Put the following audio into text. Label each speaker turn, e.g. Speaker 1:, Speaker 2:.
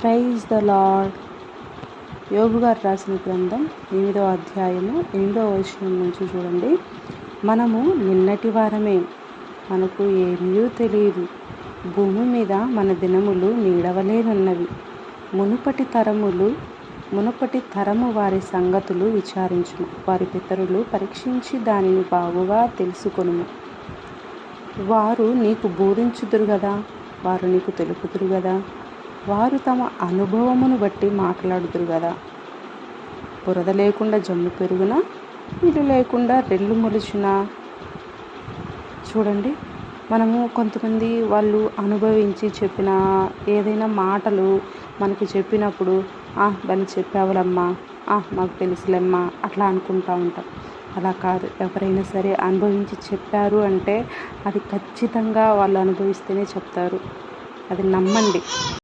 Speaker 1: Praise the lord. యోబు గారు రాసిన గ్రంథం 8వ అధ్యాయము 8వ వచనం నుంచి చూడండి. మనము నిన్నటి వారమే, మనకు ఏమీ తెలియదు. భూమి మీద మన దినములు నీడవలేనున్నవి. మునుపటి తరము వారి సంగతులు విచారించుము. వారి పితరులు పరీక్షించి దానిని బాగుగా తెలుసుకొనుము. వారు నీకు బోధించుదురు గదా, వారు నీకు తెలుపుదురు గదా, వారు తమ అనుభవమును బట్టి మాట్లాడుదురు గదా. బురద లేకుండా జమ్ము పెరుగునా, నీళ్ళు లేకుండా రెల్లు మొలిచినా. చూడండి, మనము కొంతమంది వాళ్ళు అనుభవించి చెప్పిన ఏదైనా మాటలు మనకి చెప్పినప్పుడు వాళ్ళు చెప్పావులమ్మా, మాకు తెలుసులేమ్మా అట్లా అనుకుంటూ ఉంటాం. అలా కాదు. ఎవరైనా సరే అనుభవించి చెప్పారు అంటే అది ఖచ్చితంగా వాళ్ళు అనుభవిస్తేనే చెప్తారు. అది నమ్మండి.